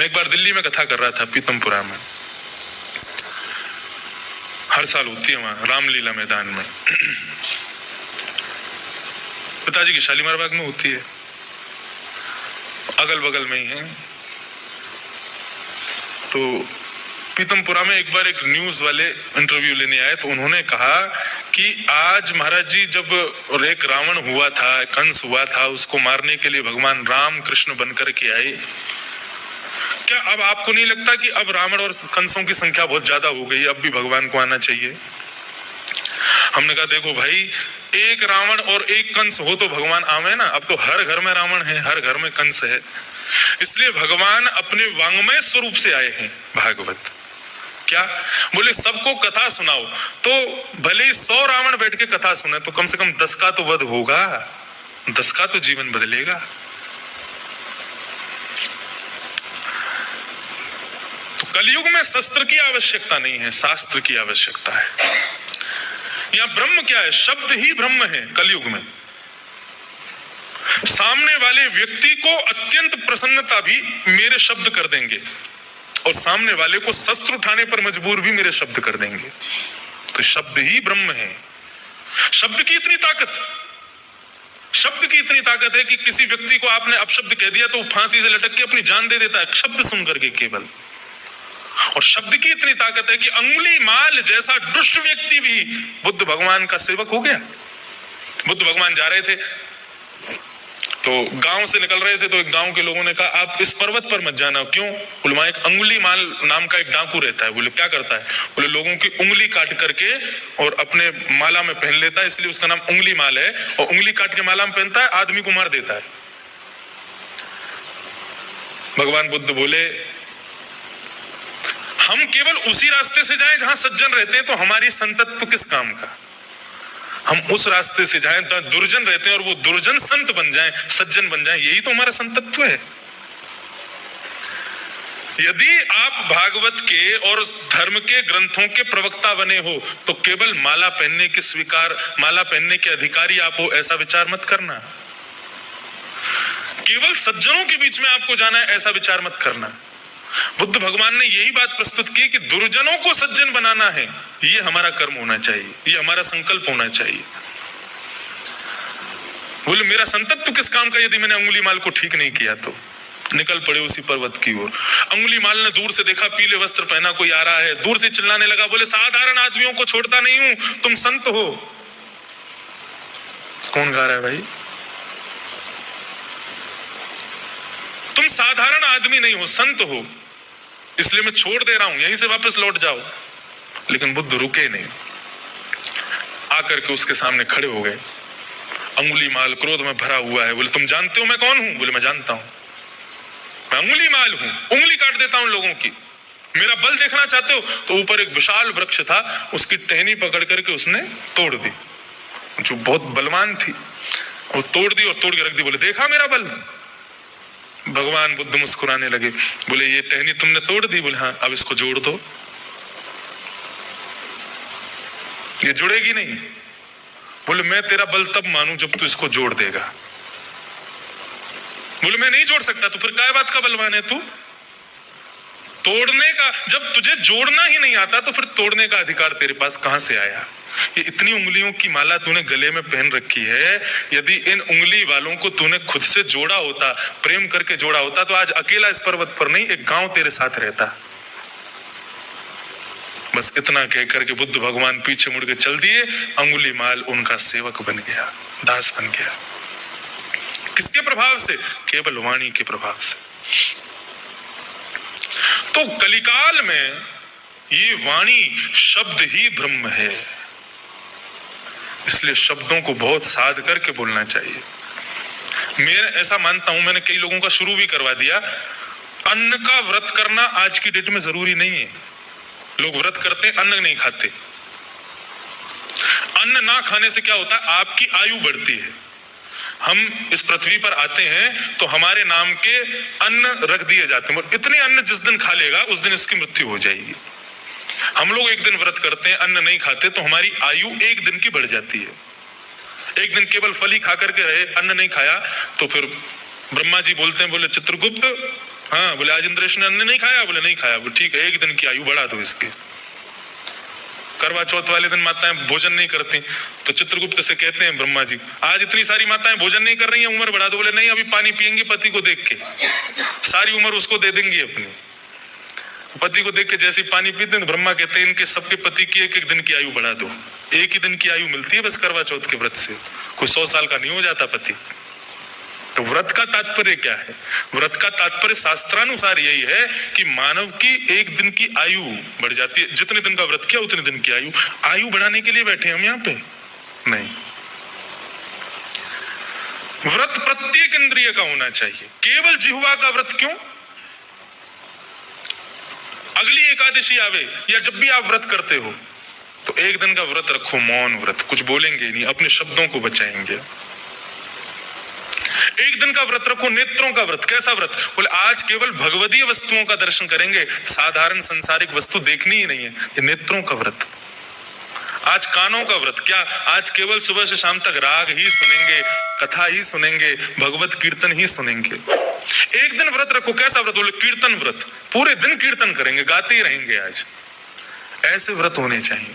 मैं एक बार दिल्ली में कथा कर रहा था, पीतमपुरा में। हर साल होती है वहां रामलीला मैदान में। पिताजी की शालीमार बाग में होती है, अगल बगल में ही है। तो पीतमपुरा में एक बार एक न्यूज वाले इंटरव्यू लेने आए, तो उन्होंने कहा कि आज महाराज जी जब एक रावण हुआ था, कंस हुआ था, उसको मारने के लिए भगवान राम कृष्ण बनकर के आए। क्या अब आपको नहीं लगता कि अब रावण और कंसों की संख्या बहुत ज्यादा हो गई, अब भी भगवान को आना चाहिए? हमने कहा देखो भाई, एक रावण और एक कंस हो तो भगवान आवे ना। अब तो हर घर में रावण है, हर घर में कंस है, इसलिए भगवान अपने वांग्मय स्वरूप से आए हैं। भागवत क्या बोले, सबको कथा सुनाओ। तो भले ही 100 रावण बैठ के कथा सुने, तो कम से कम 10 का तो वध होगा, 10 का तो जीवन बदलेगा। तो कलयुग में शस्त्र की आवश्यकता नहीं है, शास्त्र की आवश्यकता है। यहां ब्रह्म क्या है? शब्द ही ब्रह्म है। कलयुग में सामने वाले व्यक्ति को अत्यंत प्रसन्नता भी मेरे शब्द कर देंगे, और सामने वाले को शस्त्र उठाने पर मजबूर भी मेरे शब्द कर देंगे। तो शब्द ही ब्रह्म है। शब्द की इतनी ताकत, शब्द की इतनी ताकत है कि किसी व्यक्ति को आपने अपशब्द कह दिया तो फांसी से लटक के अपनी जान दे देता है, शब्द सुन करके केवल। और शब्द की इतनी ताकत है कि अंगुली माल जैसा दुष्ट व्यक्ति भी बुद्ध भगवान का सेवक हो गया। बुद्ध भगवान जा रहे थे, तो गांव से निकल रहे थे, तो एक गांव के लोगों ने कहा आप इस पर्वत पर मत जाना। क्यों? बोले वहां एक अंगुली माल नाम का एक डाकू रहता है। बोले क्या करता है? बोले लोगों की उंगली काट करके और अपने माला में पहन लेता है, इसलिए उसका नाम उंगली माल है। और उंगली काट के माला में पहनता है, आदमी को मार देता है। भगवान बुद्ध बोले हम केवल उसी रास्ते से जाएं जहां सज्जन रहते हैं, तो हमारी संतत्व किस काम का? हम उस रास्ते से जाएं तो दुर्जन रहते हैं और वो दुर्जन संत बन जाएं, सज्जन बन जाएं, यही तो हमारा संतत्व है। यदि आप भागवत के और धर्म के ग्रंथों के प्रवक्ता बने हो, तो केवल माला पहनने के स्वीकार, माला पहनने के अधिकारी आप हो, ऐसा विचार मत करना। केवल सज्जनों के बीच में आपको जाना है, ऐसा विचार मत करना। बुद्ध भगवान ने यही बात प्रस्तुत की कि दुर्जनों को सज्जन बनाना है, ये हमारा कर्म होना चाहिए, ये हमारा संकल्प होना चाहिए। बोले मेरा संतत्व किस काम का यदि मैंने अंगुली माल को ठीक नहीं किया? तो निकल पड़े उसी पर्वत की ओर। अंगुली माल ने दूर से देखा, पीले वस्त्र पहना कोई आ रहा है, दूर से चिल्लाने लगा, बोले साधारण आदमियों को छोड़ता नहीं हूं, तुम संत हो। कौन गा रहा है भाई? तुम साधारण आदमी नहीं हो, संत हो, इसलिए मैं छोड़ दे रहा हूं, यहीं से वापस लौट जाओ। लेकिन बुद्ध रुके नहीं, आकर के उसके सामने खड़े हो गए। अंगुली माल क्रोध में भरा हुआ है। बोले तुम जानते हो मैं कौन हूं? बोले मैं जानता हूं, मैं अंगुली माल हूं, उंगली काट देता हूं लोगों की। मेरा बल देखना चाहते हो? तो ऊपर एक विशाल वृक्ष था, उसकी टहनी पकड़ करके उसने तोड़ दी, जो बहुत बलवान थी, वो तोड़ दी और तोड़ के रख दी। बोले देखा मेरा बल? भगवान बुद्ध मुस्कुराने लगे, बोले ये टहनी तुमने तोड़ दी? बोले हाँ। अब इसको जोड़ दो, ये जुड़ेगी नहीं। बोले मैं तेरा बल तब मानूं जब तू इसको जोड़ देगा। बोले मैं नहीं जोड़ सकता। तो फिर क्या बात का बलवान है तू? तोड़ने का, जब तुझे जोड़ना ही नहीं आता तो फिर तोड़ने का अधिकार तेरे पास कहां से आया? ये इतनी उंगलियों की माला तूने गले में पहन रखी है, यदि इन उंगली वालों को तूने खुद से जोड़ा होता, प्रेम करके जोड़ा होता, तो आज अकेला इस पर्वत पर नहीं, एक गांव तेरे साथ रहता। बस इतना कह करके बुद्ध भगवान पीछे मुड़ के चल दिए। अंगुली माल उनका सेवक बन गया, दास बन गया। किसके प्रभाव से? केवल वाणी के प्रभाव से। तो कलिकाल में ये वाणी शब्द ही ब्रह्म है, इसलिए शब्दों को बहुत साध करके बोलना चाहिए। मैं ऐसा मानता हूं, मैंने कई लोगों का शुरू भी करवा दिया, अन्न का व्रत करना आज की डेट में जरूरी नहीं है। लोग व्रत करते हैं, अन्न नहीं खाते। अन्न ना खाने से क्या होता है? आपकी आयु बढ़ती है। हम इस पृथ्वी पर आते हैं तो हमारे नाम के अन्न रख दिए जाते हैं, इतने अन्न जिस दिन खा लेगा उस दिन इसकी मृत्यु हो जाएगी। हम लोग एक दिन व्रत करते हैं, अन्न नहीं खाते, तो हमारी आयु एक दिन की बढ़ जाती है। एक दिन केवल फली खा करके रहे, अन्न नहीं खाया, तो फिर ब्रह्मा जी बोलते हैं, बोले चित्रगुप्त हाँ, बोले आज इंद्रेश ने अन्न नहीं खाया? बोले नहीं खाया। बोले ठीक है, 1 दिन की आयु बढ़ा दो इसकी। करवा चौथ वाले दिन माताएं भोजन नहीं करती, तो चित्रगुप्त से कहते हैं ब्रह्मा जी, आज इतनी सारी माताएं भोजन नहीं कर रही हैं, उम्र बढ़ा दो। बोले नहीं, अभी पानी पियेंगी पति को देख के, सारी उम्र उसको दे देंगी अपनी। पति को देख के जैसे पानी पीते हैं, ब्रह्मा कहते हैं इनके सबके पति की 1-1 दिन की आयु बढ़ा दो। 1 ही दिन की आयु मिलती है बस करवा चौथ के व्रत से, कोई 100 साल का नहीं हो जाता पति। तो व्रत का तात्पर्य क्या है? व्रत का तात्पर्य शास्त्रानुसार यही है कि मानव की 1 दिन की आयु बढ़ जाती है। जितने दिन का व्रत किया उतने दिन की आयु। आयु बढ़ाने के लिए बैठे हम यहाँ पे नहीं। व्रत प्रत्येक इंद्रिय का होना चाहिए, केवल जिह्वा का व्रत क्यों? अगली एकादशी आवे या जब भी आप व्रत करते हो तो 1 दिन का व्रत रखो, मौन व्रत, कुछ बोलेंगे नहीं, अपने शब्दों को बचाएंगे। 1 दिन का व्रत रखो, नेत्रों का व्रत। कैसा व्रत? बोले आज केवल भगवदीय वस्तुओं का दर्शन करेंगे, साधारण संसारिक वस्तु देखनी ही नहीं है, ये नेत्रों का व्रत। आज कानों का व्रत। क्या? आज केवल सुबह से शाम तक राग ही सुनेंगे, कथा ही सुनेंगे, भगवत कीर्तन ही सुनेंगे। 1 दिन व्रत रखो। कैसा व्रत? बोले कीर्तन व्रत, पूरे दिन कीर्तन करेंगे, गाते ही रहेंगे आज। ऐसे व्रत होने चाहिए।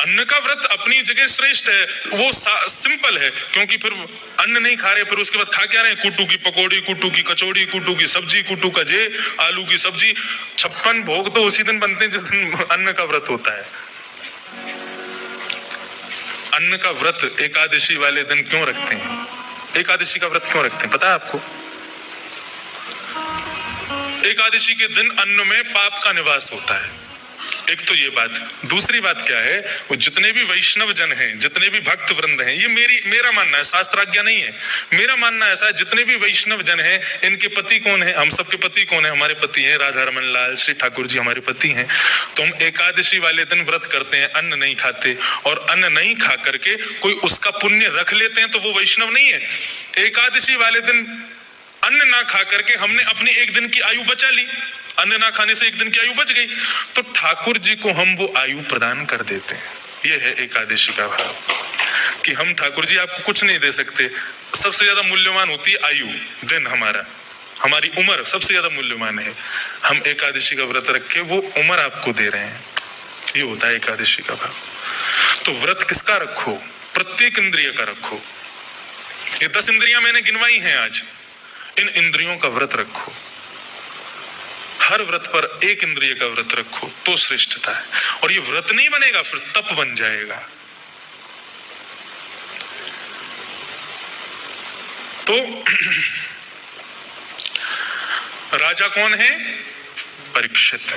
अन्न का व्रत अपनी जगह श्रेष्ठ है, वो सिंपल है, क्योंकि फिर अन्न नहीं खा रहे, फिर उसके बाद खा क्या रहे? कुट्टू की पकौड़ी, कुट्टू की कचौड़ी, कुट्टू की सब्जी, कुट्टू का जे, आलू की सब्जी। 56 भोग तो उसी दिन बनते हैं जिस दिन अन्न का व्रत होता है। अन्न का व्रत एकादशी वाले दिन क्यों रखते हैं? एकादशी का व्रत क्यों रखते हैं पता है आपको? एकादशी के दिन अन्न में पाप का निवास होता है। एक तो ये बात। दूसरी बात क्या है? वो जितने भी वैष्णव जन हैं, जितने भी भक्त वृंद हैं, ये मेरा मानना है, शास्त्राज्ञा नहीं है, मेरा मानना ऐसा है, जितने भी वैष्णव जन हैं इनके पति कौन है? हम सबके पति कौन है? हमारे पति हैं, राधा रमन लाल श्री ठाकुर जी हमारे पति हैं। तो हम एकादशी वाले दिन व्रत करते हैं, अन्न नहीं खाते, और अन्न नहीं खा करके कोई उसका पुण्य रख लेते हैं तो वो वैष्णव नहीं है। एकादशी वाले दिन अन्न ना खा करके हमने अपनी 1 दिन की आयु बचा ली, अन्न ना खाने से 1 दिन की आयु बच गई, तो ठाकुर जी को हम वो आयु प्रदान कर देते हैं। ये है एकादशी का भाव, कि हम ठाकुर जी आपको कुछ नहीं दे सकते, सबसे ज्यादा मूल्यवान होती है आयु, दिन हमारा, हमारी उम्र सबसे ज्यादा मूल्यवान है। हम एकादशी का व्रत रख के वो उम्र आपको दे रहे हैं, ये होता है एकादशी का भाव। तो व्रत किसका रखो? प्रत्येक इंद्रिय का रखो। ये 10 इंद्रियां मैंने गिनवाई हैं आज, इन इंद्रियों का व्रत रखो। हर व्रत पर 1 इंद्रिय का व्रत रखो तो श्रेष्ठता है। और ये व्रत नहीं बनेगा, फिर तप बन जाएगा। तो राजा कौन है? परीक्षित।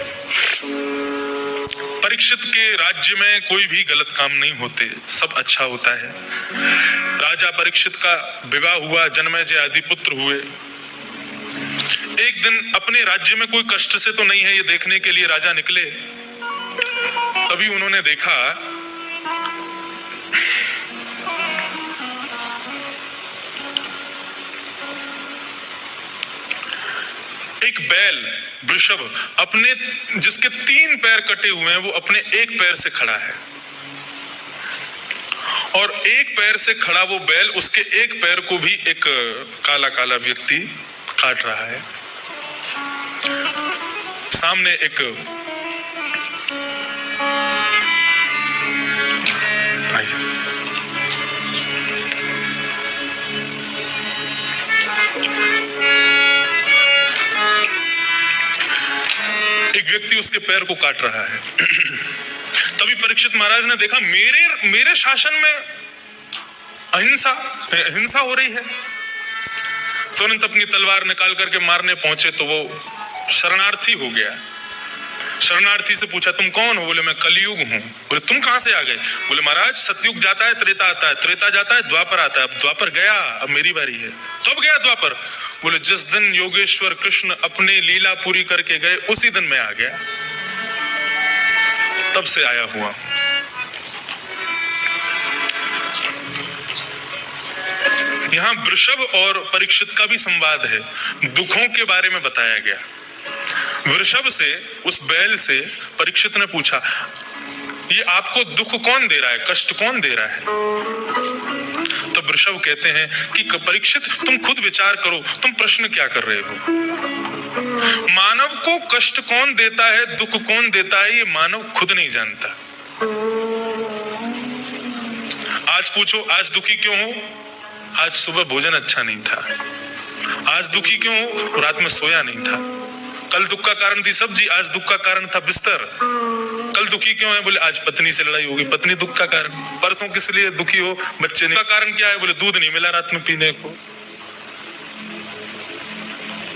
परीक्षित के राज्य में कोई भी गलत काम नहीं होते, सब अच्छा होता है। राजा परीक्षित का विवाह हुआ, जन्मेजय आदि पुत्र हुए। एक दिन अपने राज्य में कोई कष्ट से तो नहीं है ये देखने के लिए राजा निकले। तभी उन्होंने देखा एक बैल वृषभ अपने, जिसके 3 पैर कटे हुए हैं, वो अपने 1 पैर से खड़ा है, और 1 पैर से खड़ा वो बैल, उसके 1 पैर को भी एक काला काला व्यक्ति काट रहा है। सामने एक व्यक्ति उसके पैर को काट रहा है। तभी परीक्षित महाराज ने देखा मेरे शासन में हिंसा हो रही है। तुरंत अपनी तलवार निकाल करके मारने पहुंचे तो वो शरणार्थी हो गया। शरणार्थी से पूछा तुम कौन हो? बोले मैं कलयुग हूँ। बोले तुम कहां से आ गए? बोले महाराज सतयुग जाता है, त्रेता आता है, त्रेता जाता है, द्वापर आता है, अब द्वापर गया, अब मेरी बारी है। कब गया द्वापर? बोले जिस दिन योगेश्वर कृष्ण अपने लीला पूरी करके गए उसी दिन मैं आ गया, तब से आया हुआ। यहाँ वृषभ और परीक्षित का भी संवाद है, दुखों के बारे में बताया गया। वृषभ से, उस बैल से परीक्षित ने पूछा ये आपको दुख कौन दे रहा है, कष्ट कौन दे रहा है? तब वृषभ कहते हैं कि परीक्षित तुम खुद विचार करो, तुम प्रश्न क्या कर रहे हो? मानव को कष्ट कौन देता है, दुख कौन देता है, ये मानव खुद नहीं जानता। आज पूछो आज दुखी क्यों हो? आज सुबह भोजन अच्छा नहीं था। आज दुखी क्यों हो? रात में सोया नहीं था। कल दुख का कारण थी सब्जी, आज दुख का कारण था बिस्तर। कल दुखी क्यों है? बोले आज पत्नी से लड़ाई होगी, पत्नी दुख का कारण। परसों किस लिए दुखी हो? बच्चे नहीं। का कारण क्या है? बोले दूध नहीं मिला रात में पीने को।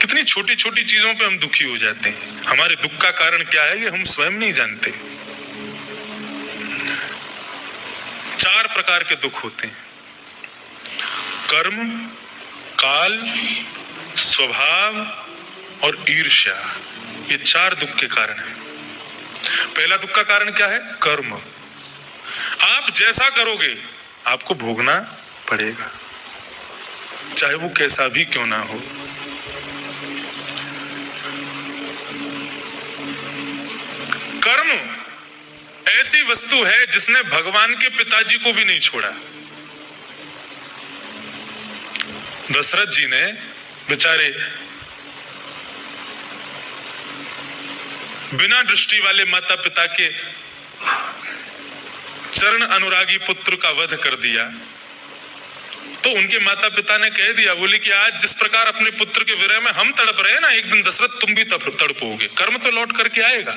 कितनी छोटी छोटी चीजों पे हम दुखी हो जाते हैं। हमारे दुख का कारण क्या है ये हम स्वयं नहीं जानते। 4 प्रकार के दुख होते हैं: कर्म, काल, स्वभाव और ईर्ष्या। ये 4 दुख के कारण है। पहला दुख का कारण क्या है? कर्म। आप जैसा करोगे आपको भोगना पड़ेगा, चाहे वो कैसा भी क्यों ना हो। कर्म ऐसी वस्तु है जिसने भगवान के पिताजी को भी नहीं छोड़ा। दशरथ जी ने बेचारे बिना दृष्टि वाले माता पिता के चरण अनुरागी पुत्र का वध कर दिया, तो उनके माता पिता ने कह दिया, बोले कि आज जिस प्रकार अपने पुत्र के विरह में हम तड़प रहे हैं ना, एक दिन दशरथ तुम भी तड़पोगे। कर्म तो लौट करके आएगा।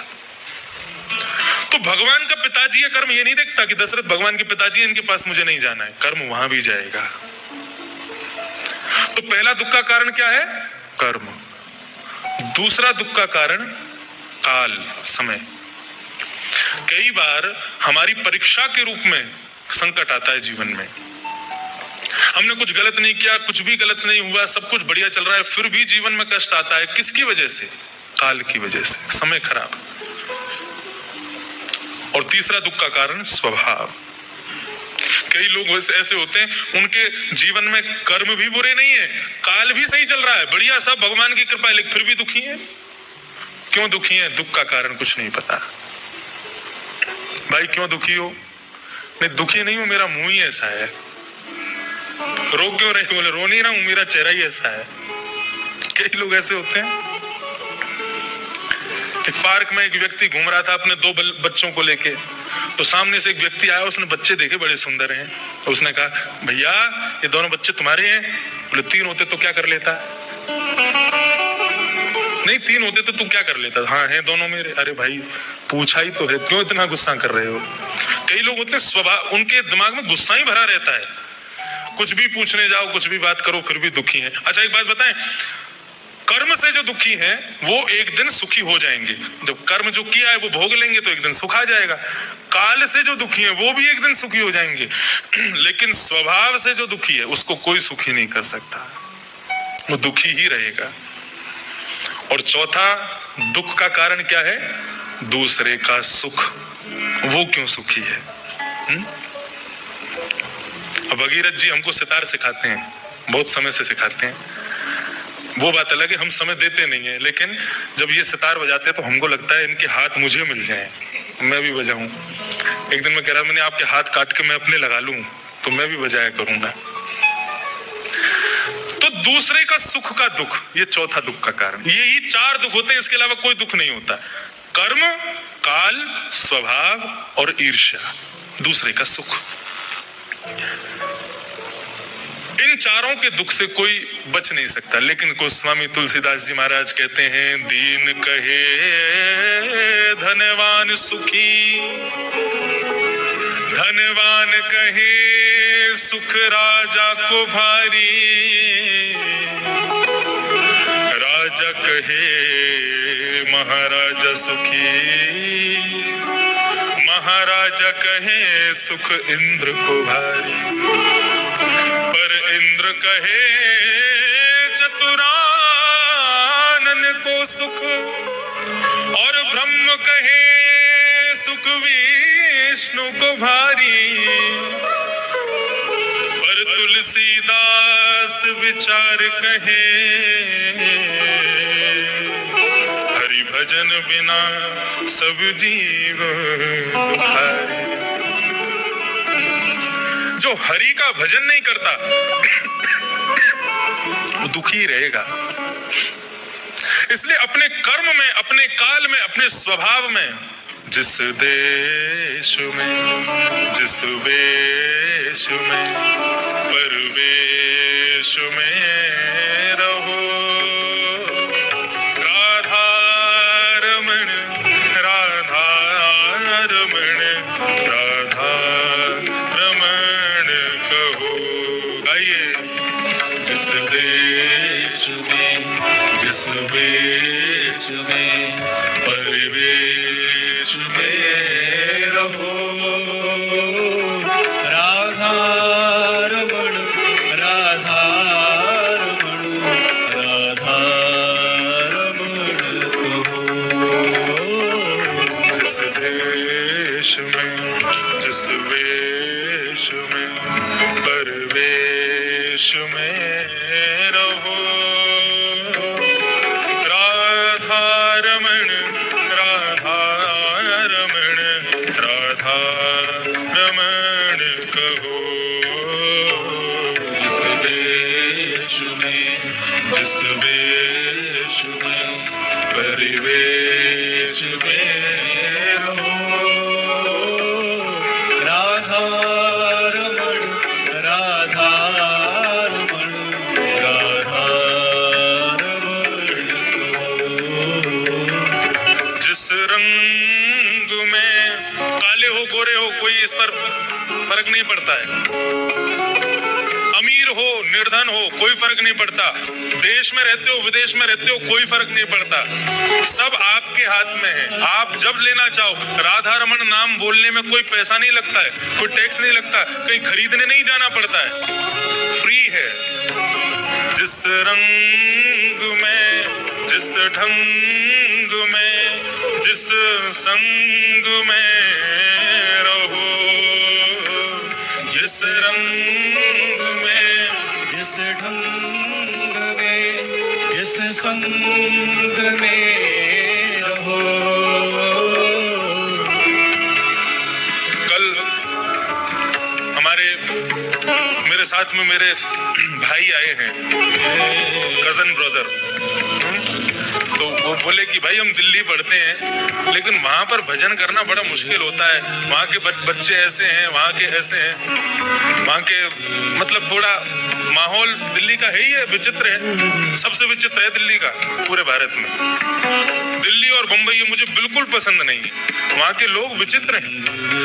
तो भगवान का पिताजी है, कर्म ये नहीं देखता कि दशरथ भगवान के पिताजी है, इनके पास मुझे नहीं जाना है। कर्म वहां भी जाएगा। तो पहला दुख का कारण क्या है? कर्म। दूसरा दुख का कारण काल, समय। कई बार हमारी परीक्षा के रूप में संकट आता है जीवन में। हमने कुछ गलत नहीं किया, कुछ भी गलत नहीं हुआ, सब कुछ बढ़िया चल रहा है, फिर भी जीवन में कष्ट आता है। किसकी वजह से? काल की वजह से, समय खराब। और तीसरा दुख का कारण स्वभाव। कई लोग ऐसे होते हैं, उनके जीवन में कर्म भी बुरे नहीं है, काल भी सही चल रहा है, बढ़िया सब भगवान की कृपा है, लेकिन फिर भी दुखी है। क्यों दुखी है? दुख का कारण कुछ नहीं पता। भाई क्यों दुखी हो? नहीं दुखी नहीं हूं, मेरा मुंह ही ऐसा है। रो क्यों रहे? बोले रो नहीं रहा हूं, मेरा चेहरा ही ऐसा है। कई लोग ऐसे होते हैं। एक पार्क में एक व्यक्ति घूम रहा था अपने 2 बच्चों को लेके, तो सामने से एक व्यक्ति आया, उसने बच्चे देखे बड़े सुंदर हैं, तो उसने कहा भैया ये दोनों बच्चे तुम्हारे हैं? बोले 3 होते तो क्या कर लेता? नहीं 3 होते तो तू क्या कर लेता? हाँ है दोनों मेरे। अरे भाई पूछा ही तो है, क्यों इतना गुस्सा कर रहे हो? कई लोग होते हैं स्वभाव, उनके दिमाग में गुस्सा ही भरा रहता है, कुछ भी पूछने जाओ, कुछ भी बात करो, फिर भी दुखी है। अच्छा एक बात बताएं, कर्म से जो दुखी हैं वो एक दिन सुखी हो जाएंगे। जब कर्म जो किया है वो भोग लेंगे तो एक दिन सुख आ जाएगा। काल से जो दुखी है वो भी एक दिन सुखी हो जाएंगे। लेकिन स्वभाव से जो दुखी है उसको कोई सुखी नहीं कर सकता, वो दुखी ही रहेगा। और चौथा दुख का कारण क्या है? दूसरे का सुख। वो क्यों सुखी है? अब भगीरथ जी हमको सितार सिखाते हैं, बहुत समय से सिखाते हैं। वो बात अलग है, हम समय देते नहीं है, लेकिन जब ये सितार बजाते हैं तो हमको लगता है इनके हाथ मुझे मिल जाएं, मैं भी बजाऊं। एक दिन मैं कह रहा मैंने आपके हाथ काट के मैं अपने लगा लूं तो मैं भी बजाया करूंगा। तो दूसरे का सुख का दुख, ये चौथा दुख का कारण। यही 4 दुख होते हैं, इसके अलावा कोई दुख नहीं होता। कर्म, काल, स्वभाव और ईर्ष्या, दूसरे का सुख। इन चारों के दुख से कोई बच नहीं सकता। लेकिन गोस्वामी तुलसीदास जी महाराज कहते हैं, दीन कहे धनवान सुखी, धनवान कहे सुख राजा को भारी, राजा कहे महाराजा सुखी, महाराजा कहे सुख इंद्र को भारी। पर इंद्र कहे चतुरानन को सुख, और ब्रह्म कहे सुख विष्णु को भारी। पर तुलसीदास विचार कहे, हरि भजन बिना सब जीव दुखारे। जो हरि का भजन नहीं करता वो दुखी रहेगा। इसलिए अपने कर्म में, अपने काल में, अपने स्वभाव में, जिस देश में, जिस वेश में, परवेश में रहो, राधा रमण, राधा रमण, राधा रमण कहो। आइए, जिस देश में, जिस वेश में, परिवेश में रहो, राधा रमण, राधा रमण, राधा रमण कहो। जिस देश में, जिस वेश में, परिवेश में रहो, राधा रमण, राधा रमण, राधा रमण कहो। जिस देश में, जिस वेश में, परिवेश में रहो, राधा रमण, राधा रमण, राधा रमण कहो। जिस रंग में, काले हो गोरे हो कोई इस पर फर्क नहीं पड़ता है, अमीर हो निर्धन हो कोई फर्क नहीं पड़ता, देश में रहते हो विदेश में रहते हो कोई फर्क नहीं पड़ता, सब आपके हाथ में है। आप जब लेना चाहो, राधा रमण नाम बोलने में कोई पैसा नहीं लगता है, कोई टैक्स नहीं लगता, कहीं खरीदने नहीं जाना पड़ता है, फ्री है। जिस रंग में, जिस ढंग में, जिस संग में रहो, जिस रंग में, जिस ढंग में, जिस संग में रहो। कल मेरे साथ में मेरे भाई आए हैं, कजन ब्रदर, तो वो बोले कि भाई हम दिल्ली पढ़ते हैं लेकिन वहां पर भजन करना बड़ा मुश्किल होता है, वहां के बच्चे ऐसे हैं, वहां के ऐसे हैं, वहां के मतलब थोड़ा माहौल दिल्ली का है ही है, विचित्र है, सबसे विचित्र है दिल्ली का पूरे भारत में। दिल्ली और बम्बई ये मुझे बिल्कुल पसंद नहीं है, वहां के लोग विचित्र हैं।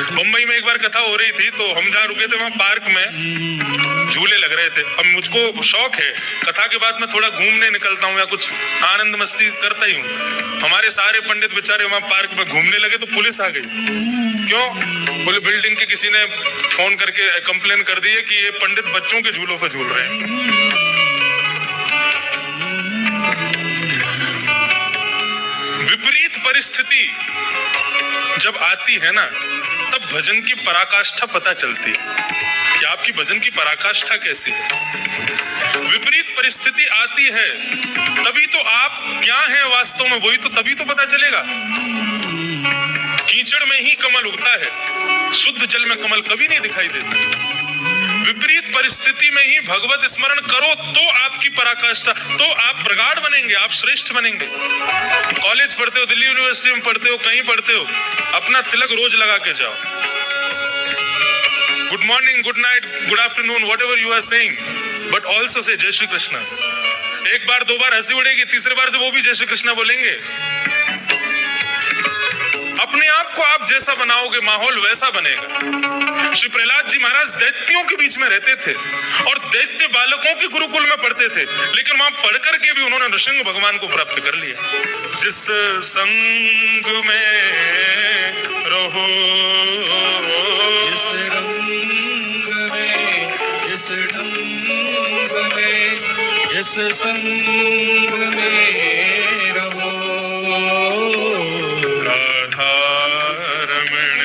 बम्बई में एक बार कथा हो रही थी तो हम जहाँ रुके थे वहां पार्क में झूले लग रहे थे। अब मुझको शौक है, कथा के बाद मैं थोड़ा घूमने निकलता हूँ या कुछ आनंद मस्ती करता ही हूँ। हमारे सारे पंडित बेचारे वहां पार्क में घूमने लगे तो पुलिस आ गई। क्यों? बोले बिल्डिंग के किसी ने फोन करके कंप्लेन कर दी है कि ये पंडित बच्चों के झूलों पर झूल रहे हैं। विपरीत परिस्थिति जब आती है ना, तब भजन की पराकाष्ठा पता चलती है कि आपकी भजन की पराकाष्ठा कैसी है। विपरीत परिस्थिति आती है तभी तो आप क्या हैं वास्तव में, वही तो तभी तो पता चलेगा। कीचड़ में ही कमल उगता है, शुद्ध जल में कमल कभी नहीं दिखाई देता। विपरीत परिस्थिति में ही भगवत स्मरण करो तो आपकी पराकाष्ठा, तो आप प्रगाढ़ बनेंगे, आप श्रेष्ठ बनेंगे। कॉलेज पढ़ते हो, दिल्ली यूनिवर्सिटी में पढ़ते हो, कहीं पढ़ते हो, अपना तिलक रोज लगा के जाओ। Good morning, good night, good afternoon, whatever you are saying, but also say जय श्री कृष्ण। एक बार दो बार हंसी उड़ेगी, तीसरे बार से वो भी जय श्री कृष्ण बोलेंगे। अपने आप को आप जैसा बनाओगे माहौल वैसा बनेगा। श्री प्रहलाद जी महाराज दैत्यों के बीच में रहते थे और दैत्य बालकों के गुरुकुल में पढ़ते थे, लेकिन वहां पढ़ करके भी उन्होंने नृसिंह भगवान को प्राप्त कर लिया। जिस संग में रहो, जिस रंग में, जिस ढंग में, जिस संग में रहो, राधा रमण,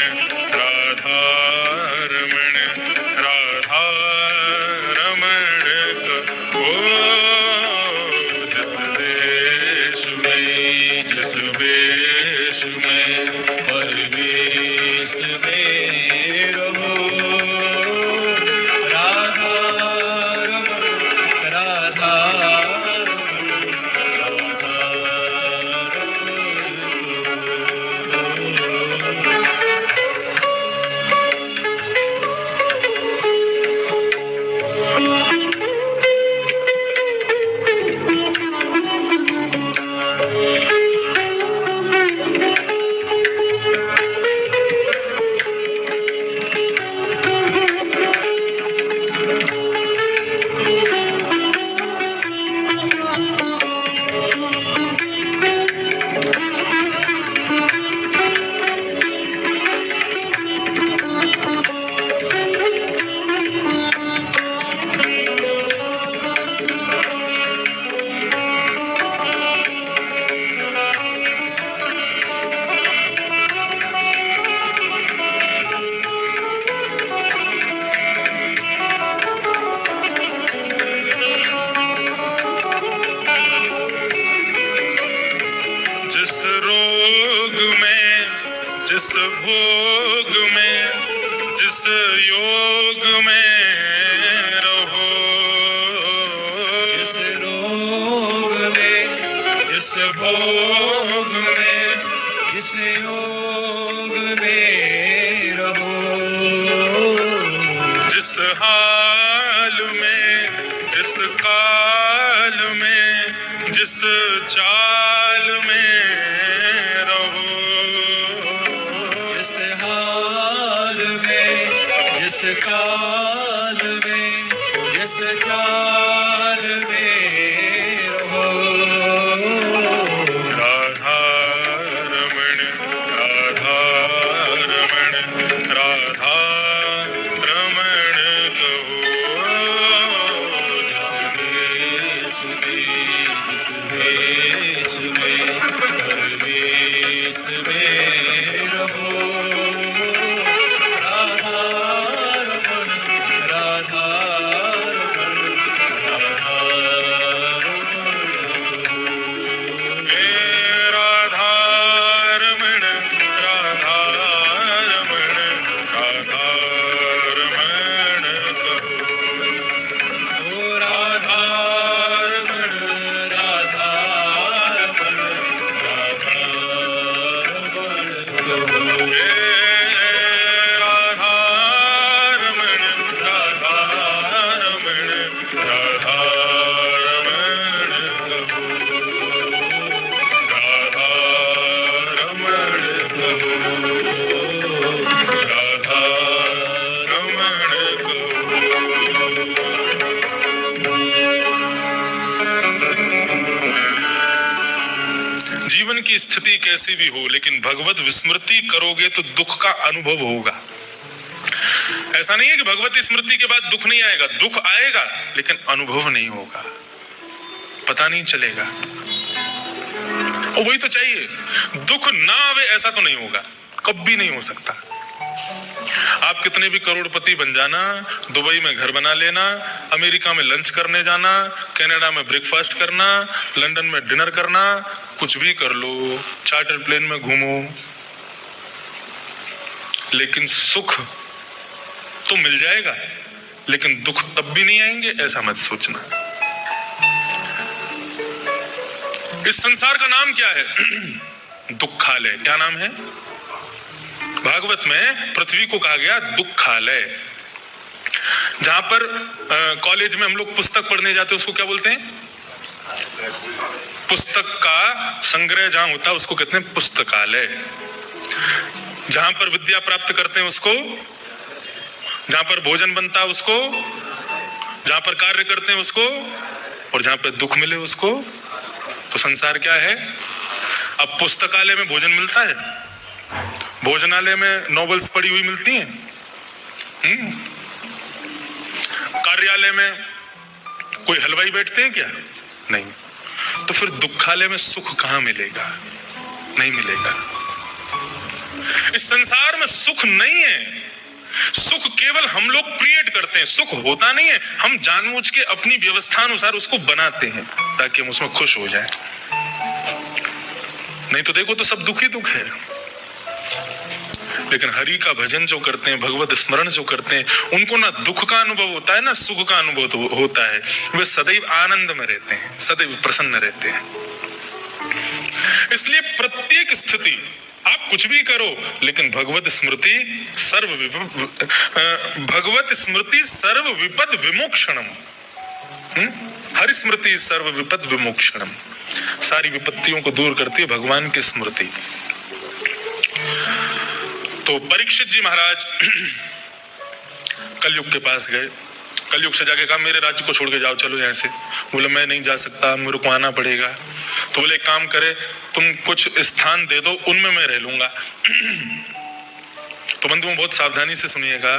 राधा रमण, राधा रमण कहो। जिस देश में, जिस वेश में, परवेश में रहो, भोग में, जिस योग में रहो, जिस रोग में, जिस भोग में, जिस योग में रहो, जिस हाल में, जिस काल में, जिस चाल में रहो, जिस हाल में, जिस काल में, जिस चाल में रहो। राधा रमण, राधा रमण, राधा रमण कहो। जिस देश में, जिस देश में, हर देश में रहो। राधा रमण, राधा रमण, राधा रमण। हे राधा रमण, राधा रमण, राधा रमण कहो। ओ राधा रमण, राधा रमण, राधा रमण कहो। हे राधा रमण, राधा रमण, राधा रमण कहो। राधा रमण कहो, राधा रमण कहो। जीवन की स्थिति कैसी भी हो, लेकिन भगवत विस्मृति करोगे तो दुख का अनुभव होगा। ऐसा नहीं है कि भगवत स्मृति के बाद दुख नहीं आएगा, दुख आएगा लेकिन अनुभव नहीं होगा, पता नहीं चलेगा। और वही तो चाहिए, दुख ना आवे ऐसा तो नहीं होगा, कभी नहीं हो सकता। आप कितने भी करोड़पति बन जाना, दुबई में घर बना लेना, अमेरिका में लंच करने जाना, कनाडा में ब्रेकफास्ट करना, लंदन में डिनर करना, कुछ भी कर लो, चार्टर प्लेन में घूमो, लेकिन सुख तो मिल जाएगा, लेकिन दुख तब भी नहीं आएंगे ऐसा मत सोचना। इस संसार का नाम क्या है? दुखालय। क्या नाम है? भागवत में पृथ्वी को कहा गया दुखालय। जहां पर कॉलेज में हम लोग पुस्तक पढ़ने जाते हैं उसको क्या बोलते हैं? पुस्तक का संग्रह जहां होता है उसको कहते हैं पुस्तकालय। जहां पर विद्या प्राप्त करते हैं उसको, जहां पर भोजन बनता है उसको, जहां पर कार्य करते हैं उसको, और जहां पर दुख मिले उसको। तो संसार क्या है? अब पुस्तकालय में भोजन मिलता है, भोजनालय में नॉवेल्स पढ़ी हुई मिलती हैं, कार्यालय में कोई हलवाई बैठते हैं क्या? नहीं। तो फिर दुखालय में सुख कहां मिलेगा? नहीं मिलेगा। इस संसार में सुख नहीं है। सुख केवल हम लोग क्रिएट करते हैं, सुख होता नहीं है, हम जानबूझ के अपनी व्यवस्था अनुसार उसको बनाते हैं ताकि हम उसमें खुश हो जाएं। नहीं तो देखो तो सब दुख ही दुख है। लेकिन हरि का भजन जो करते हैं, भगवत स्मरण जो करते हैं, उनको ना दुख का अनुभव होता है ना सुख का अनुभव होता है। वे सदैव आनंद में रहते हैं, सदैव प्रसन्न रहते हैं। इसलिए प्रत्येक स्थिति आप कुछ भी करो, लेकिन भगवत स्मृति सर्व विपद विमोक्षणम। हरि स्मृति सर्व विपद विमोक्षणम। सारी विपत्तियों को दूर करती है भगवान की स्मृति। तो परीक्षित जी महाराज कलयुग के पास गए, कलयुग से जाके कहा मेरे राज्य को छोड़ के जाओ, चलो यहाँ से। बोले मैं नहीं जा सकता, मेरे को आना पड़ेगा। तो बोले एक काम करे, तुम कुछ स्थान दे दो, उनमें मैं रह लूंगा। तो बंधुओं बहुत सावधानी से सुनिएगा,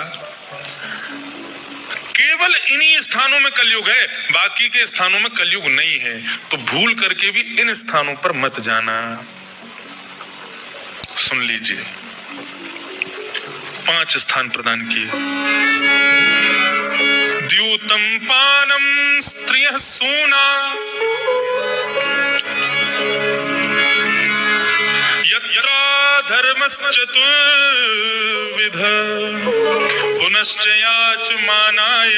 केवल इन्हीं स्थानों में कलयुग है, बाकी के स्थानों में कलयुग नहीं है। तो भूल करके भी इन स्थानों पर मत जाना। सुन लीजिए, 5 स्थान प्रदान किए। द्यूतम पानम स्त्रियः सूना, यत्रा धर्म कर्मश्चतुर्विध पुनश्च याचमानाय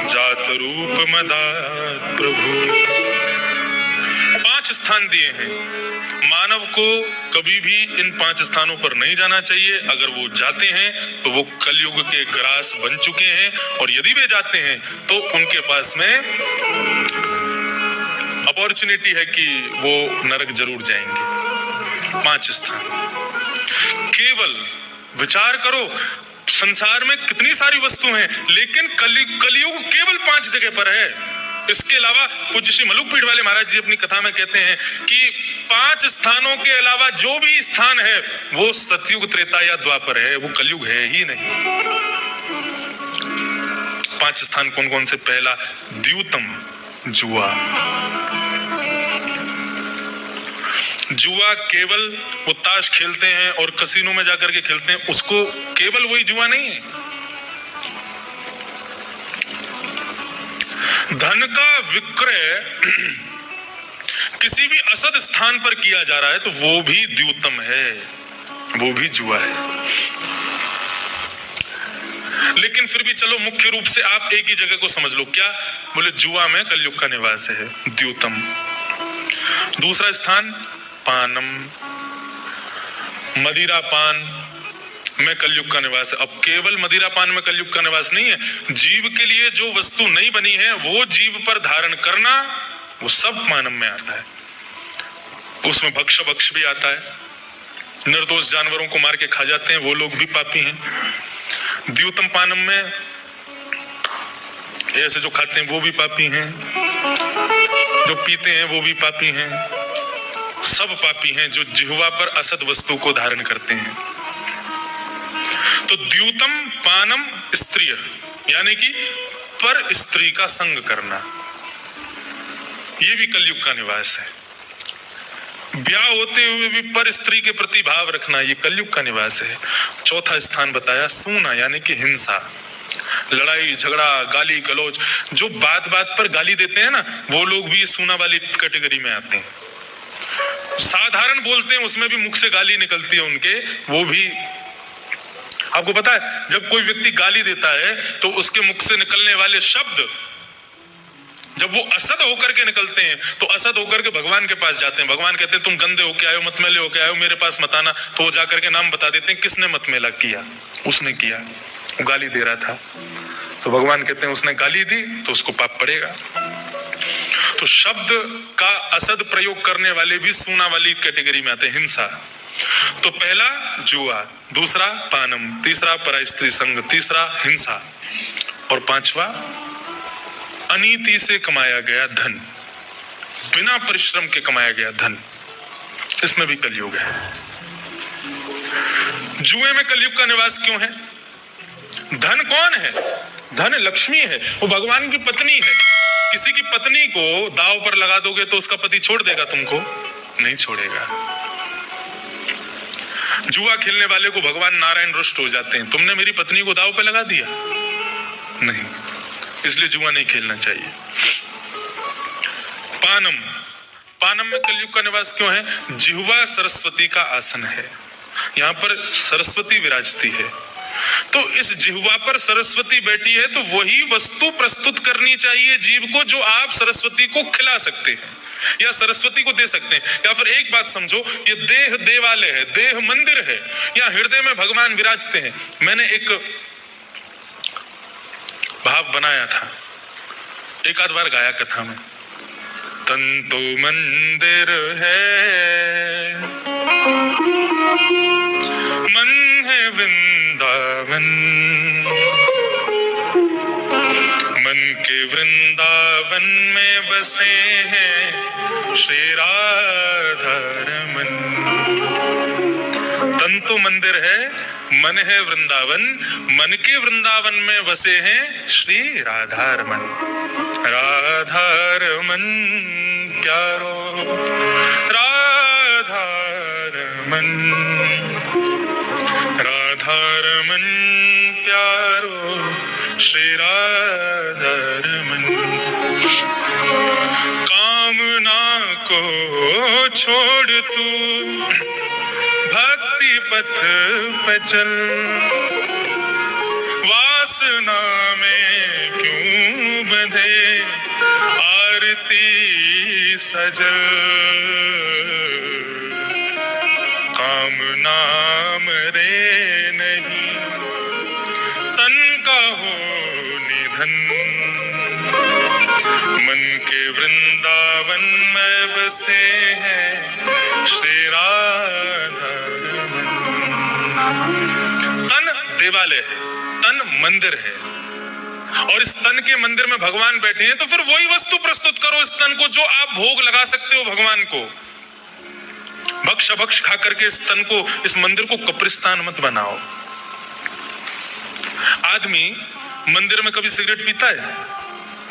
जात रूप मदात् प्रभु। 5 स्थान दिए हैं। मानव को कभी भी इन 5 स्थानों पर नहीं जाना चाहिए। अगर वो जाते हैं तो वो कलयुग के ग्रास बन चुके हैं, और यदि वे जाते हैं तो उनके पास में अपॉर्चुनिटी है कि वो नरक जरूर जाएंगे। 5 स्थान। केवल विचार करो, संसार में कितनी सारी वस्तु हैं, लेकिन कलयुग केवल 5 जगह पर है। इसके अलावा पूज्य श्री मलुकपीठ वाले महाराज जी अपनी कथा में कहते हैं कि 5 स्थानों के अलावा जो भी स्थान है वो सतयुग, त्रेता या द्वापर है, वो कलयुग है ही नहीं। 5 स्थान कौन कौन से? पहला द्यूतम, जुआ। जुआ केवल वो ताश खेलते हैं और कसिनो में जाकर के खेलते हैं, उसको केवल वही जुआ नहीं है। धन का विक्रय किसी भी असद स्थान पर किया जा रहा है तो वो भी द्यूतम है, वो भी जुआ है। लेकिन फिर भी चलो मुख्य रूप से आप एक ही जगह को समझ लो। क्या? बोले जुआ में कलयुग का निवास है, द्यूतम। दूसरा स्थान पानम, मदिरा पान में कलयुग का निवास है। अब केवल मदिरा पान में कलयुग का निवास नहीं है, जीव के लिए जो वस्तु नहीं बनी है वो जीव पर धारण करना, वो सब पानम में आता है। उसमें भक्ष भी आता है। निर्दोष जानवरों को मार के खा जाते हैं, वो लोग भी पापी हैं। द्यूतम पानम में ऐसे जो खाते हैं वो भी पापी हैं, जो पीते हैं वो भी पापी हैं, सब पापी हैं जो जिह्वा पर असद वस्तु को धारण करते हैं। तो द्यूतम पानम स्त्रिय, यानी कि पर स्त्री का संग करना, ये भी कलयुग का निवास है। ब्याह होते हुए भी पर स्त्री के प्रति भाव रखना, ये कलयुग का निवास है। चौथा स्थान बताया सूना, यानी कि हिंसा, लड़ाई झगड़ा, गाली गलौज। जो बात बात पर गाली देते हैं ना, वो लोग भी सूना वाली कैटेगरी में आते हैं। साधारण बोलते हैं उसमें भी मुख से गाली निकलती है उनके, वो भी। आपको पता है जब कोई व्यक्ति गाली देता है तो उसके मुख से निकलने वाले शब्द जब वो असद होकर के निकलते हैं तो असद होकर के भगवान के पास जाते हैं। भगवान कहते हैं तुम गंदे होके आए हो, मतमेले होके आए हो, मेरे पास मत आना। तो वो जाकर के नाम बता देते हैं किसने मतमेला किया, उसने किया, वो गाली दे रहा था। तो भगवान कहते हैं उसने गाली दी तो उसको पाप पड़ेगा। तो शब्द का असद प्रयोग करने वाले भी सूना वाली कैटेगरी में आते हैं, हिंसा। तो पहला जुआ, दूसरा पानम, तीसरा पराई स्त्री संग, तीसरा हिंसा, और पांचवा अनीति से कमाया गया धन, बिना परिश्रम के कमाया गया धन। इसमें भी कलयुग है। जुए में कलयुग का निवास क्यों है? धन कौन है? धन लक्ष्मी है, वो भगवान की पत्नी है। किसी की पत्नी को दांव पर लगा दोगे तो उसका पति छोड़ देगा तुमको? नहीं छोड़ेगा। जुआ खेलने वाले को भगवान नारायण रुष्ट हो जाते हैं, तुमने मेरी पत्नी को दांव पे लगा दिया। नहीं, इसलिए जुआ नहीं खेलना चाहिए। पानम, पानम में कलयुग का निवास क्यों है? जिह्वा सरस्वती का आसन है, यहाँ पर सरस्वती विराजती है। तो इस जिह्वा पर सरस्वती बैठी है, तो वही वस्तु प्रस्तुत करनी चाहिए जीव को जो आप सरस्वती को खिला सकते हैं या सरस्वती को दे सकते हैं। या फिर एक बात समझो, ये देह देवालय है, देह मंदिर है, या हृदय में भगवान विराजते हैं। मैंने एक भाव बनाया था, एक आध बार गाया कथा में। तन तो मंदिर है, मन है वृंदावन, मन के वृंदावन में बसे हैं श्री राधा रमन। तन तो मंदिर है, मन है वृंदावन, मन के वृंदावन में बसे हैं श्री राधा रमन। राधा रमन प्यारो, राधा रमन, राधा रमन प्यारो, श्री राधा रमन। कामना को छोड़ तू इसी पथ पे चल, वासना में क्यों बंधे आरती सजल, काम नाम रे नहीं तन का हो निधन, मन के वृंदावन में बसे हैं श्री राधा रमन। तन देवालय है, तन मंदिर है, और इस तन के मंदिर में भगवान बैठे हैं, तो फिर वही वस्तु प्रस्तुत करो इस तन को जो आप भोग लगा सकते हो भगवान को। भक्ष भक्ष खा करके इस तन को, इस मंदिर को कब्रिस्तान मत बनाओ। आदमी मंदिर में कभी सिगरेट पीता है?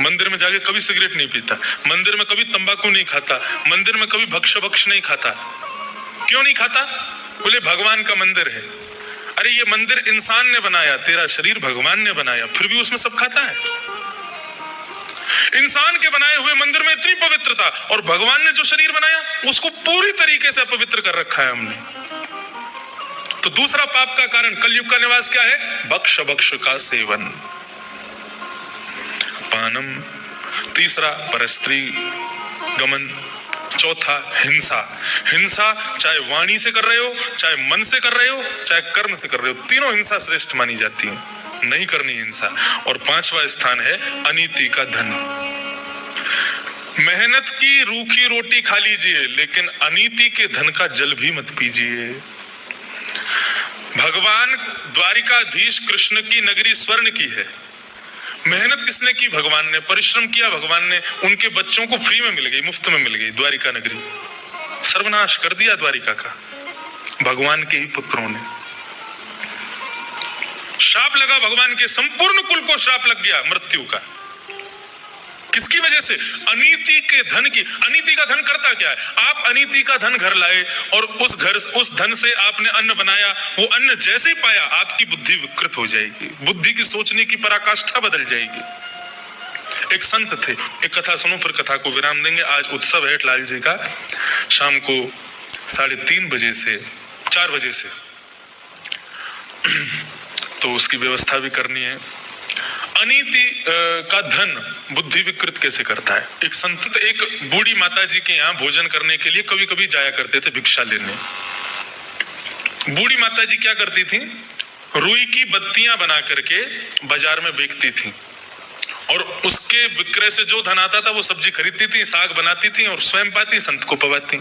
मंदिर में जाके कभी सिगरेट नहीं पीता, मंदिर में कभी तंबाकू नहीं खाता, मंदिर में कभी भक्ष भक्ष नहीं खाता। क्यों नहीं खाता? बोले भगवान का मंदिर है। अरे ये मंदिर इंसान ने बनाया, तेरा शरीर भगवान ने बनाया, फिर भी उसमें सब खाता है। इंसान के बनाए हुए मंदिर में इतनी पवित्रता, और भगवान ने जो शरीर बनाया उसको पूरी तरीके से अपवित्र कर रखा है हमने। तो दूसरा पाप का कारण कलयुग का निवास क्या है? भक्ष भक्ष का सेवन, पानम। तीसरा परस्त्री गमन। चौथा हिंसा। हिंसा चाहे वाणी से कर रहे हो, चाहे मन से कर रहे हो, चाहे कर्म से कर रहे हो, तीनों हिंसा श्रेष्ठ मानी जाती है, नहीं करनी हिंसा। और पांचवा स्थान है अनीति का धन। मेहनत की रूखी रोटी खा लीजिए, लेकिन अनीति के धन का जल भी मत पीजिए। भगवान द्वारिकाधीश कृष्ण की नगरी स्वर्ण की है। मेहनत किसने की? भगवान ने। परिश्रम किया भगवान ने, उनके बच्चों को फ्री में मिल गई, मुफ्त में मिल गई द्वारिका नगरी। सर्वनाश कर दिया द्वारिका का भगवान के ही पुत्रों ने। श्राप लगा भगवान के, संपूर्ण कुल को श्राप लग गया मृत्यु का। किसकी वजह से? अनीति के धन की। अनीति का धन करता क्या है? आप अनीति का धन घर लाए और उस धन से आपने अन्न बनाया, वो अन्न जैसे ही पाया आपकी बुद्धि विकृत हो जाएगी, बुद्धि की सोचने की पराकाष्ठा बदल जाएगी। एक संत थे, एक कथा सुनो फिर कथा को विराम देंगे। आज उत्सव है लाल जी का, शाम को 3:30 बजे से 4 बजे से, तो उसकी व्यवस्था भी करनी है। अनीति का धन बुद्धि विकृत कैसे करता है? एक संत एक बूढ़ी माता जी के यहाँ भोजन करने के लिए कभी कभी जाया करते थे भिक्षा लेने। बूढ़ी माता जी क्या करती थी? रुई की बत्तियां बना करके बाजार में बेचती थी, और उसके विक्रय से जो धन आता था वो सब्जी खरीदती थी, साग बनाती थी और स्वयं पाती, संत को पवाती।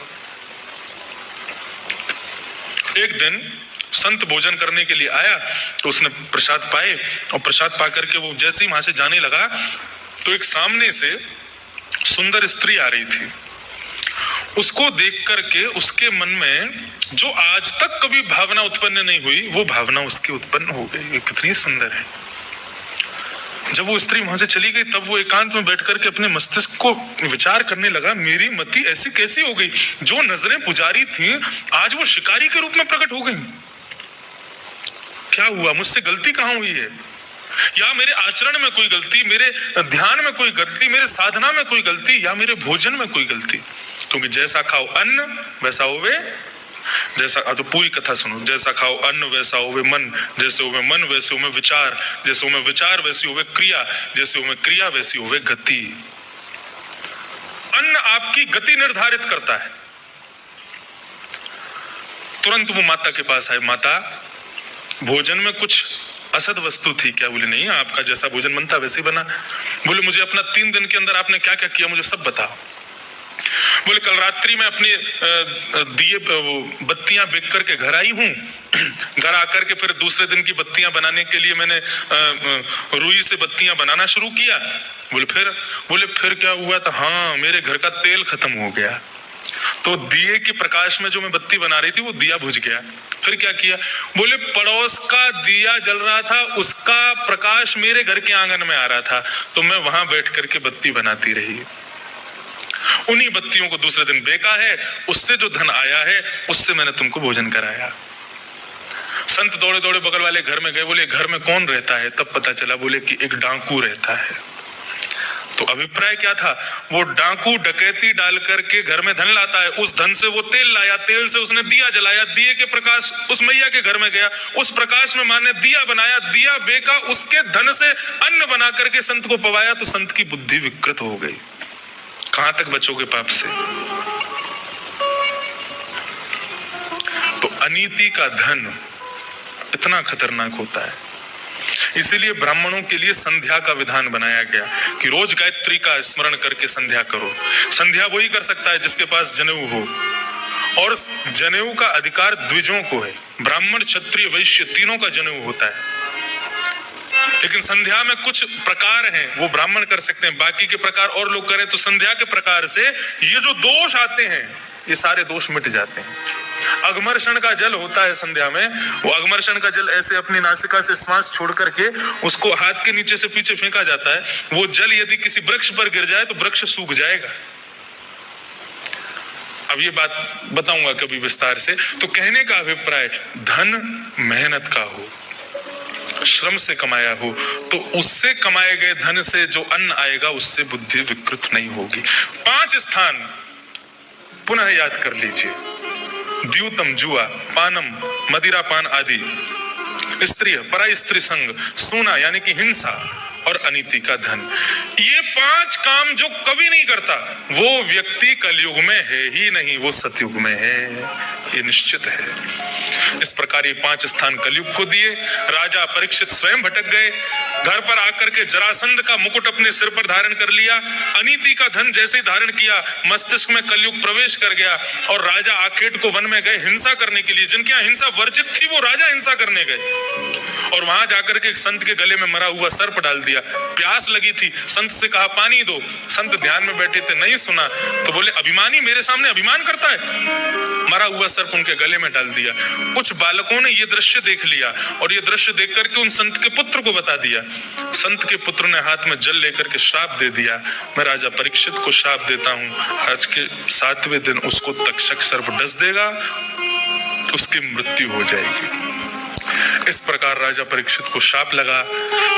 एक दिन संत भोजन करने के लिए आया, तो उसने प्रसाद पाए, और प्रसाद पा करके वो जैसे ही वहां से जाने लगा तो एक सामने से सुंदर स्त्री आ रही थी। उसको देख करके उसके मन में जो आज तक कभी भावना उत्पन्न नहीं हुई, वो भावना उसकी उत्पन्न हो गई, ये कितनी सुंदर है। जब वो स्त्री वहां से चली गई, तब वो एकांत में बैठ करके अपने मस्तिष्क को विचार करने लगा, मेरी मति ऐसी कैसी हो गई? जो नजरें पुजारी थी आज वो शिकारी के रूप में प्रकट हो गई। क्या हुआ? मुझसे गलती कहाँ हुई है? या मेरे आचरण में कोई गलती, मेरे ध्यान में कोई गलती, मेरे साधना में कोई गलती, या मेरे भोजन में कोई गलती? क्योंकि जैसा खाओ अन्न वैसा होवे, जैसा, तो पूरी कथा सुनो। जैसा खाओ अन्न वैसा होवे मन, जैसे होवे मन वैसे होवे विचार, जैसे होवे विचार वैसी होवे क्रिया, जैसे होवे क्रिया वैसी होवे गति। अन्न आपकी गति निर्धारित करता है। तुरंत वो माता के पास आए, माता भोजन में कुछ असद वस्तु थी क्या? बोले नहीं, आपका जैसा भोजन बनता वैसे बना। बोले मुझे अपना 3 दिन के अंदर आपने क्या क्या किया मुझे सब बताओ। बोले कल रात्रि में अपने दिए बत्तियां बेच करके घर आई हूँ, घर आकर के फिर दूसरे दिन की बत्तियां बनाने के लिए मैंने रुई से बत्तियां बनाना शुरू किया। बोले फिर क्या हुआ? तो हाँ, मेरे घर का तेल खत्म हो गया, तो दिए के प्रकाश में जो मैं बत्ती बना रही थी वो दिया बुझ गया। फिर क्या किया? बोले पड़ोस का दिया जल रहा था, उसका प्रकाश मेरे घर के आंगन में आ रहा था, तो मैं वहां बैठ करके बत्ती बनाती रही। उन्हीं बत्तियों को दूसरे दिन बेचा है, उससे जो धन आया है उससे मैंने तुमको भोजन कराया। संत दौड़े दौड़े बगल वाले घर में गए, बोले घर में कौन रहता है? तब पता चला, बोले कि एक डाकू रहता है। तो अभिप्राय क्या था? वो डाकू डकैती डाल करके घर में धन लाता है, उस धन से वो तेल लाया, तेल से उसने दिया जलाया, दिए के प्रकाश उस मैया के घर में गया, उस प्रकाश में मां ने दिया बनाया, दिया बेका, उसके धन से अन्न बना करके संत को पवाया, तो संत की बुद्धि विकृत हो गई। कहां तक बचोगे पाप से? तो अनीति का धन इतना खतरनाक होता है। इसीलिए ब्राह्मणों के लिए संध्या का विधान बनाया गया कि रोज गायत्री का स्मरण करके संध्या करो। संध्या वही कर सकता है जिसके पास जनेऊ हो, और जनेऊ का अधिकार द्विजों को है। ब्राह्मण, क्षत्रिय, वैश्य तीनों का जनेऊ होता है। लेकिन संध्या में कुछ प्रकार हैं, वो ब्राह्मण कर सकते हैं, बाकी के प्रकार और लोग करें तो संध्या के प्रकार से ये जो दोष आते हैं ये सारे दोष मिट जाते हैं। अगमर्षण का जल होता है संध्या में, वो अगमर्षण का जल ऐसे अपनी नासिका से श्वास छोड़ करके उसको हाथ के नीचे से पीछे फेंका जाता है। वो जल यदि किसी वृक्ष पर गिर जाए तो वृक्ष सूख जाएगा। अब ये बात बताऊंगा कभी विस्तार से। तो कहने का अभिप्राय, धन मेहनत का हो, श्रम से कमाया हो, तो उससे कमाए गए धन से जो अन्न आएगा उससे बुद्धि विकृत नहीं होगी। 5 स्थान पुनः याद कर लीजिए। द्यूतम जुआ, पानम मदिरा पान आदि, स्त्री पराई स्त्री संग, सोना यानी कि हिंसा, और अनीति का धन। ये 5 काम जो कभी नहीं करता वो व्यक्ति कलयुग में है ही नहीं, वो सतयुग में है, ये निश्चित है। इस प्रकार ये 5 स्थान कलयुग को दिए। राजा परीक्षित स्वयं भटक गए, घर पर आकर के जरासंध का मुकुट अपने सिर पर धारण कर लिया। अनीति का धन जैसे ही धारण किया, मस्तिष्क में कलयुग प्रवेश कर गया, और राजा आखेट को वन में गए हिंसा करने के लिए। जिनके यहाँ हिंसा वर्जित थी वो राजा हिंसा करने गए, और वहां जाकर के एक संत के गले में मरा हुआ सर्प डाल दिया। प्यास लगी थी, संत से कहा पानी दो, संत ध्यान में बैठे थे, नहीं सुना, तो बोले अभिमानी मेरे सामने अभिमान करता है। मरा हुआ सर्प उनके गले में डाल दिया। कुछ बालकों ने ये दृश्य देख लिया, और ये दृश्य देख करके उन संत के पुत्र को बता दिया। संत के पुत्र ने हाथ में जल लेकर के श्राप दे दिया, मैं राजा परीक्षित को श्राप देता हूं, आज के 7वें दिन उसको तक्षक सर्प डस देगा, उसकी मृत्यु हो जाएगी। इस प्रकार राजा परीक्षित को शाप लगा।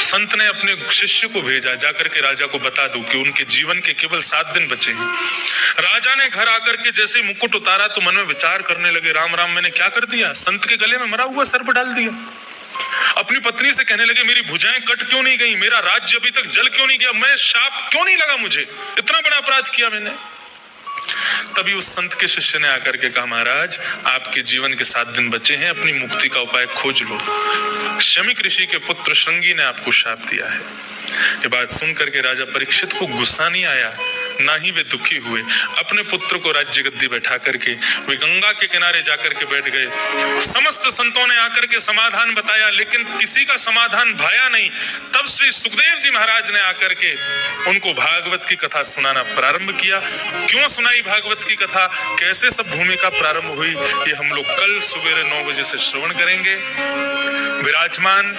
संत ने अपने शिष्य को भेजा, जाकर के राजा को बता दो कि उनके जीवन के केवल 7 दिन बचे हैं। राजा ने घर आकर के जैसे मुकुट उतारा तो मन में विचार करने लगे, राम राम मैंने क्या कर दिया, संत के गले में मरा हुआ सर्प डाल दिया। अपनी पत्नी से कहने लगे मेरी भुजाएं कट क्यों नहीं गई, मेरा राज्य अभी तक जल क्यों नहीं गया, मैं शाप क्यों नहीं लगा, मुझे इतना बड़ा अपराध किया मैंने। तभी उस संत के शिष्य ने आकर के कहा, महाराज आपके जीवन के 7 दिन बचे हैं, अपनी मुक्ति का उपाय खोज लो। शमीक ऋषि के पुत्र श्रृंगी ने आपको शाप दिया है। ये बात सुन करके राजा परीक्षित को गुस्सा नहीं आया, ना ही वे दुखी हुए। अपने पुत्र को राज्य गद्दी बैठा करके वे गंगा के किनारे जाकर के बैठ गए। समस्त संतों ने आकर के समाधान बताया, लेकिन किसी का समाधान भाया नहीं। तब श्री सुखदेव जी महाराज ने आकर के उनको भागवत की कथा सुनाना प्रारंभ किया। क्यों सुनाई भागवत की कथा, कैसे सब भूमिका प्रारंभ हुई, ये हम लोग कल सुबह 9 बजे से श्रवण करेंगे। विराजमान